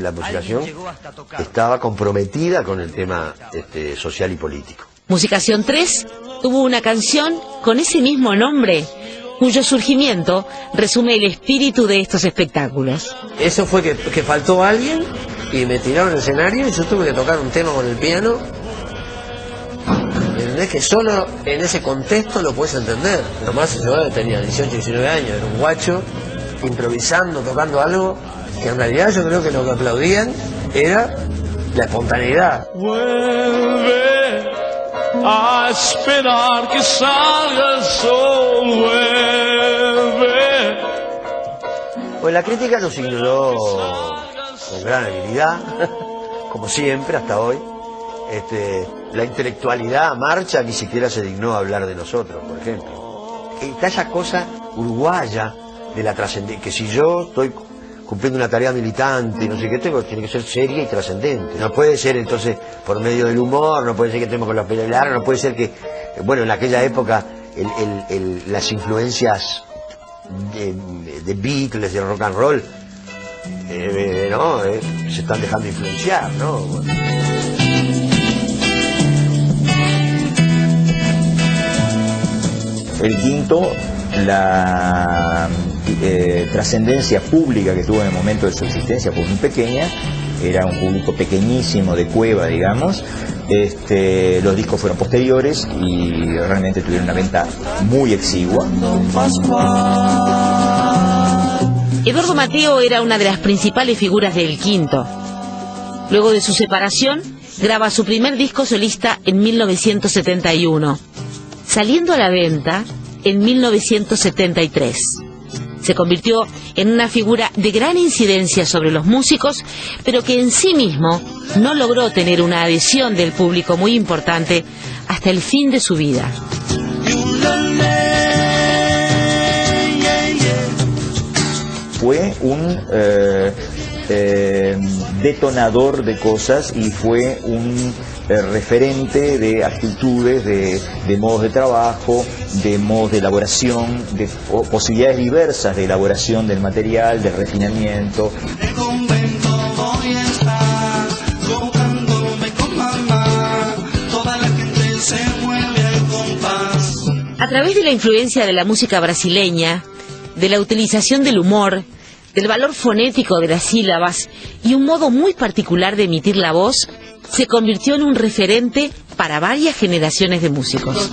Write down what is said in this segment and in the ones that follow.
la musicación estaba comprometida con el tema social y político. Musicación 3 tuvo una canción con ese mismo nombre, cuyo surgimiento resume el espíritu de estos espectáculos. Eso fue que faltó alguien y me tiraron al escenario y yo tuve que tocar un tema con el piano. ¿Entendés? Que solo en ese contexto lo puedes entender. Nomás yo tenía 18, 19 años, era un guacho, improvisando, tocando algo, que en realidad yo creo que lo que aplaudían era la espontaneidad. Vuelve a esperar que salga el sol, vuelve. Pues la crítica nos ignoró con gran habilidad, como siempre hasta hoy. La intelectualidad marcha, ni siquiera se dignó a hablar de nosotros, por ejemplo. Está esa cosa uruguaya de la trascendencia, que si yo estoy cumpliendo una tarea militante, no sé qué, tiene que ser seria y trascendente. No puede ser entonces por medio del humor, no puede ser que estemos con los pelos largos, no puede ser que, bueno, en aquella época las influencias de Beatles, de rock and roll, se están dejando influenciar, ¿no? Bueno. El quinto, la trascendencia pública que tuvo en el momento de su existencia fue muy pequeña, era un público pequeñísimo de cueva, digamos. Los discos fueron posteriores y realmente tuvieron una venta muy exigua. Eduardo Mateo era una de las principales figuras del quinto. Luego de su separación, graba su primer disco solista en 1971, saliendo a la venta en 1973. Se convirtió en una figura de gran incidencia sobre los músicos, pero que en sí mismo no logró tener una adhesión del público muy importante hasta el fin de su vida. Fue un detonador de cosas y fue un referente de actitudes, de modos de trabajo, de modos de elaboración, de posibilidades diversas de elaboración del material, de refinamiento. A través de la influencia de la música brasileña, de la utilización del humor, del valor fonético de las sílabas y un modo muy particular de emitir la voz, se convirtió en un referente para varias generaciones de músicos.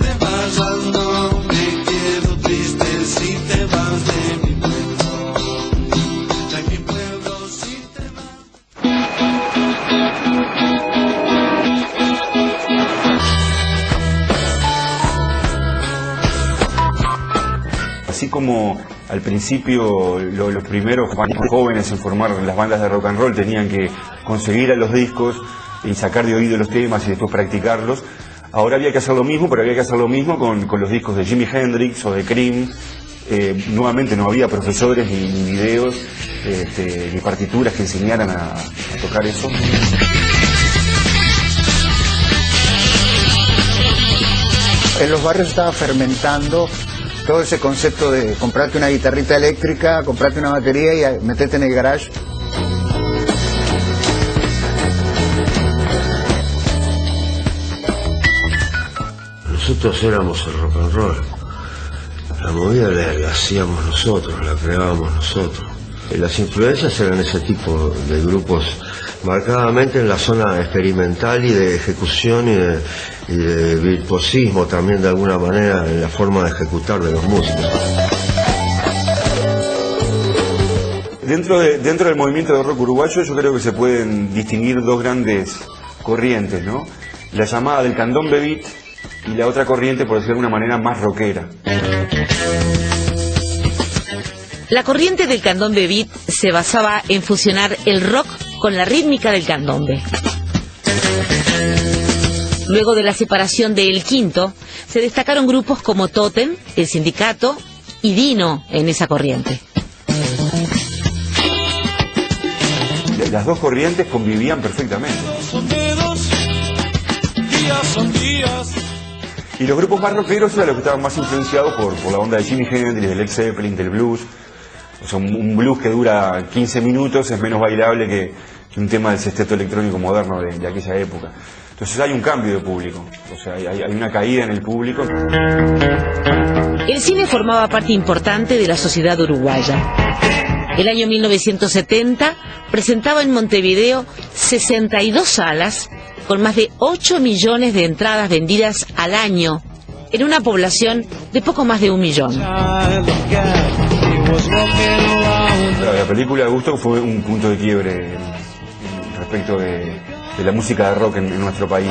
Así como al principio los primeros jóvenes en formar las bandas de rock and roll tenían que conseguir a los discos y sacar de oído los temas y después practicarlos, ahora había que hacer lo mismo, pero había que hacer lo mismo con los discos de Jimi Hendrix o de Cream. Nuevamente no había profesores ni videos ni partituras que enseñaran a tocar eso. En los barrios estaba fermentando todo ese concepto de comprarte una guitarrita eléctrica, comprarte una batería y meterte en el garage. Nosotros éramos el rock and roll. La movida la hacíamos nosotros, la creábamos nosotros. Las influencias eran ese tipo de grupos, marcadamente en la zona experimental y de ejecución y de virtuosismo también de alguna manera en la forma de ejecutar de los músicos. Dentro del movimiento de rock uruguayo yo creo que se pueden distinguir dos grandes corrientes, ¿no? La llamada del candombe beat y la otra corriente, por decirlo de alguna manera, más rockera. La corriente del candombe beat se basaba en fusionar el rock con la rítmica del candombe. Luego de la separación de El Quinto, se destacaron grupos como Tótem, El Sindicato y Dino en esa corriente. Las dos corrientes convivían perfectamente. Y los grupos más rockeros eran los que estaban más influenciados por la onda de Jimi Hendrix, del Led Zeppelin, del blues. O sea, un blues que dura 15 minutos es menos bailable que un tema del sexteto electrónico moderno de aquella época. Entonces hay un cambio de público, o sea, hay una caída en el público. El cine formaba parte importante de la sociedad uruguaya. El año 1970 presentaba en Montevideo 62 salas con más de 8 millones de entradas vendidas al año en una población de poco más de 1 millón. La película de Gusto fue un punto de quiebre respecto de la música de rock en nuestro país.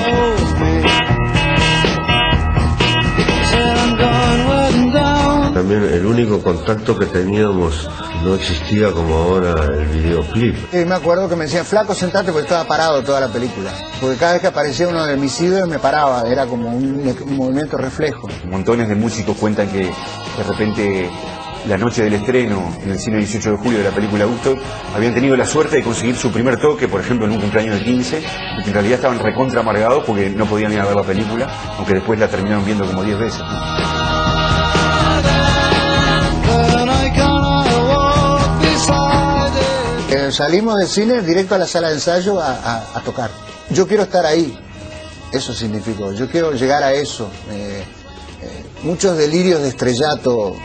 También el único contacto que teníamos no existía como ahora el videoclip. Me acuerdo que me decían, flaco, sentate, porque estaba parado toda la película. Porque cada vez que aparecía uno de mis ídolos me paraba, era como un movimiento reflejo. Montones de músicos cuentan que de repente la noche del estreno en el cine 18 de julio de la película Gusto habían tenido la suerte de conseguir su primer toque, por ejemplo en un cumpleaños de 15, y que en realidad estaban recontra amargados porque no podían ir a ver la película, aunque después la terminaron viendo como 10 veces. Salimos del cine directo a la sala de ensayo a tocar. Yo quiero estar ahí, eso significó, yo quiero llegar a eso. Muchos delirios de estrellato.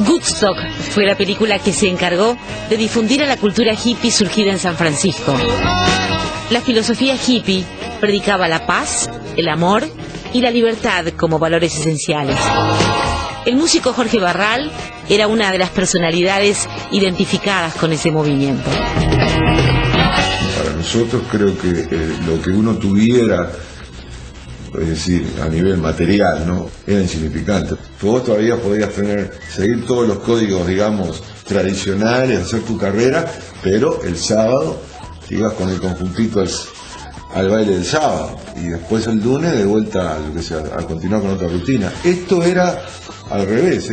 Woodstock fue la película que se encargó de difundir a la cultura hippie surgida en San Francisco. La filosofía hippie predicaba la paz, el amor y la libertad como valores esenciales. El músico Jorge Barral era una de las personalidades identificadas con ese movimiento. Para nosotros creo que lo que uno tuviera, es decir, a nivel material, ¿no?, era insignificante. Vos todavía podías seguir todos los códigos, digamos, tradicionales, hacer tu carrera, pero el sábado ibas con el conjuntito al baile del sábado y después el lunes de vuelta a continuar con otra rutina. Esto era al revés,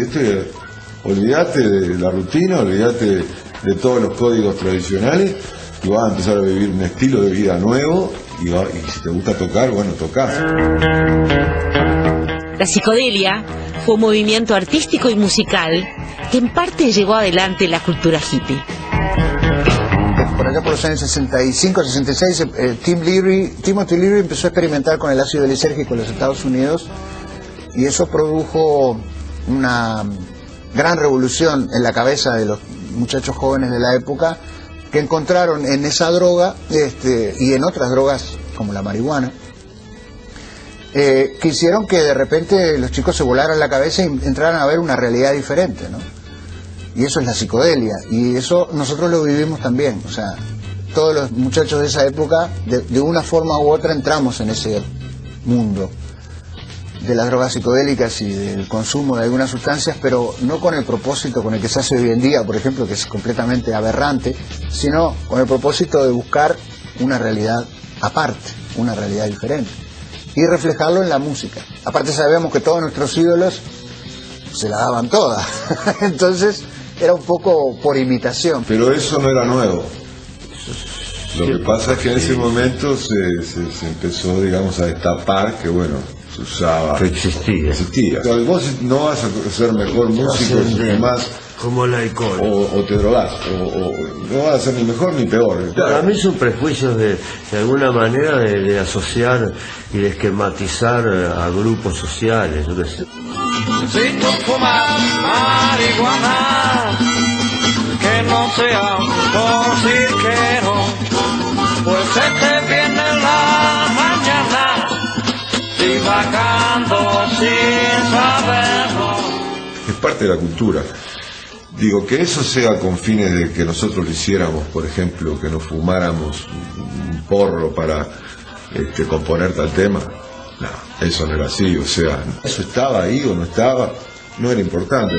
olvídate de la rutina, olvídate de todos los códigos tradicionales y vas a empezar a vivir un estilo de vida nuevo y si te gusta tocar, bueno, tocás. La psicodelia fue un movimiento artístico y musical que en parte llevó adelante la cultura hippie. Por allá por los años 65, 66, Timothy Leary empezó a experimentar con el ácido lisérgico en los Estados Unidos y eso produjo una gran revolución en la cabeza de los muchachos jóvenes de la época que encontraron en esa droga y en otras drogas como la marihuana que hicieron que de repente los chicos se volaran la cabeza y entraran a ver una realidad diferente, ¿no? Y eso es la psicodelia, y eso nosotros lo vivimos también, o sea, todos los muchachos de esa época de una forma u otra entramos en ese mundo de las drogas psicodélicas y del consumo de algunas sustancias, pero no con el propósito con el que se hace hoy en día, por ejemplo, que es completamente aberrante, sino con el propósito de buscar una realidad aparte, una realidad diferente, y reflejarlo en la música. Aparte sabemos que todos nuestros ídolos se la daban toda, entonces era un poco por imitación. Pero eso no era nuevo. Lo que pasa es que en ese momento se empezó, digamos, a destapar que, bueno, se usaba, que existía. Entonces, vos no vas a ser mejor músico si fumás como el alcohol o te drogás, o no vas a ser ni mejor ni peor. Para mí son prejuicios de alguna manera de asociar y de esquematizar a grupos sociales. Yo qué sé. Si tú fumas marihuana, que no sea por cirquero, pues se te viene la mañana divagando sin saberlo. Es parte de la cultura. Digo, que eso sea con fines de que nosotros lo hiciéramos, por ejemplo, que nos fumáramos un porro para componer tal tema, no, eso no era así, o sea, eso estaba ahí o no estaba, no era importante.